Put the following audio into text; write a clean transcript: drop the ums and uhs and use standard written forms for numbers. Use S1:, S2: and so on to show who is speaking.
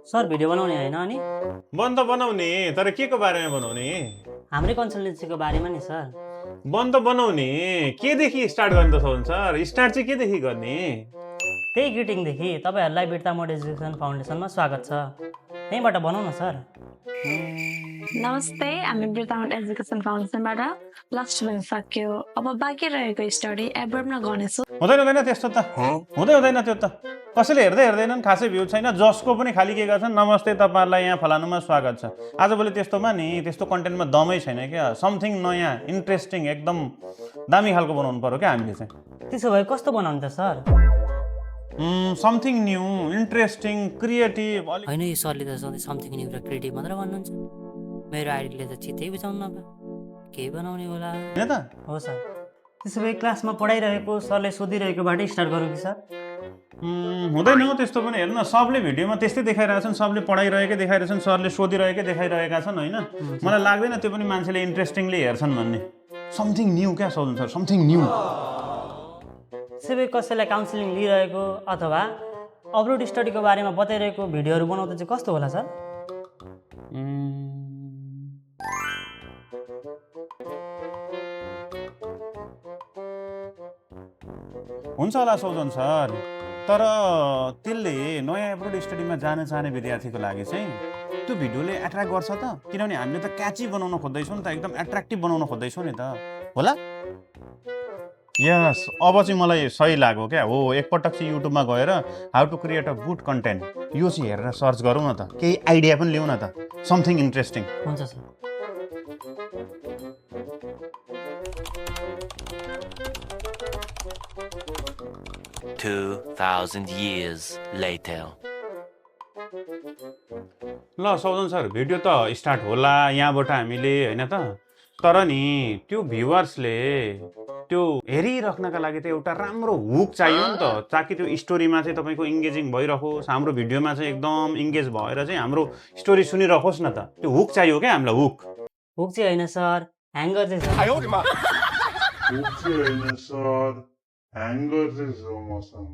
S1: Sir video बनाउने होइन अनि
S2: बन्द बनाउने तर के को बारेमा बनाउने
S1: हाम्रै कन्सल्टेन्सीको बारेमा नि सर
S2: बन्द बनाउने केदेखि स्टार्ट गर्ने त सोध्नु सर स्टार्ट चाहिँ केदेखि गर्ने
S1: त्यही ग्रिटिङदेखि तपाईँहरूलाई बिर्ता मोड एजुकेसन फाउन्डेसनमा स्वागत छ त्यहीँबाट बनाउन सर
S3: नमस्ते हामी बिर्तामोड एजुकेसन फाउन्डेसनबाट लास्ट भइन सक्यो अब बाँकी रहेको स्टडी एब्रोडमा गर्नेछु
S2: हुँदैन त्यस्तो त हुँदैन त्यो त कसैले हेर्दैनन् खासै भ्यू छैन जसको पनि खालि के गर्छन् नमस्ते तपाईँहरूलाई यहाँ फलानुमा स्वागत छ आजभोलि त्यस्तोमा नि त्यस्तो कन्टेन्टमा दमै छैन क्या समथिङ नयाँ इन्ट्रेस्टिङ एकदम दामी खालको बनाउनु पर्यो क्या हामीले चाहिँ
S1: त्यसो भए कस्तो बनाउने त sir
S2: something new interesting creative
S1: होइन यो सरले त सधैँ समथिङ न्यू र क्रिएटिभ मात्र भन्नुहुन्छ मेरो आइडीले त चित्तै बुझाउनु नभए केही बनाउने होला
S2: होइन त
S1: हो सर त्यसो भए क्लासमा पढाइरहेको सरले सोधिरहेकोबाटै स्टार्ट गरौँ कि सर
S2: हुँदैन हो त्यस्तो पनि हेर्नु न सबले भिडियोमा त्यस्तै देखाइरहेछन् सबले पढाइरहेकै देखाइरहेछन् सरले सोधिरहेकै देखाइरहेका छन् होइन मलाई लाग्दैन त्यो पनि मान्छेले इन्ट्रेस्टिङली हेर्छन् भन्ने समथिङ न्यू क्या सोध्नु सर समथिङ न्यू
S1: त्यसो भए कसैलाई काउन्सिलिङ लिइरहेको अथवा अपलोड स्टडीको बारेमा बताइरहेको भिडियोहरू बनाउँदा चाहिँ कस्तो होला सर
S2: हुन्छ होला सोधन सर तर त्यसले नयाँ एप्रोड स्टडीमा जान चाहने विद्यार्थीको लागि चाहिँ त्यो भिडियोले एट्र्याक्ट गर्छ त किनभने हामीले त क्याची बनाउन खोज्दैछौँ नि त एकदम एट्र्याक्टिभ बनाउन खोज्दैछौँ नि त होला यस अब चाहिँ मलाई सही लाग्यो क्या हो एकपटक चाहिँ युट्युबमा गएर how to create a good content यो चाहिँ हेरेर सर्च गरौँ न त केही आइडिया पनि लिउँ न त समथिङ इन्ट्रेस्टिङ
S1: हुन्छ सर
S4: 2,000 years later.
S2: ल सौदन सर भिडियो त स्टार्ट होला यहाँबाट हामीले होइन त तर नि त्यो भ्युवर्सले त्यो हेरिराख्नका लागि त एउटा राम्रो हुक चाहियो नि त ताकि त्यो स्टोरीमा चाहिँ तपाईँको इङ्गेजिङ भइरहोस् हाम्रो भिडियोमा चाहिँ एकदम इङ्गेज भएर चाहिँ हाम्रो स्टोरी सुनिरहोस् न त त्यो हुक चाहियो क्या हामीलाई हुक
S1: हुक चाहिँ होइन सर ह्याङ्गर चाहिँ
S5: ह्याङ्गर चाहिँ छ मसँग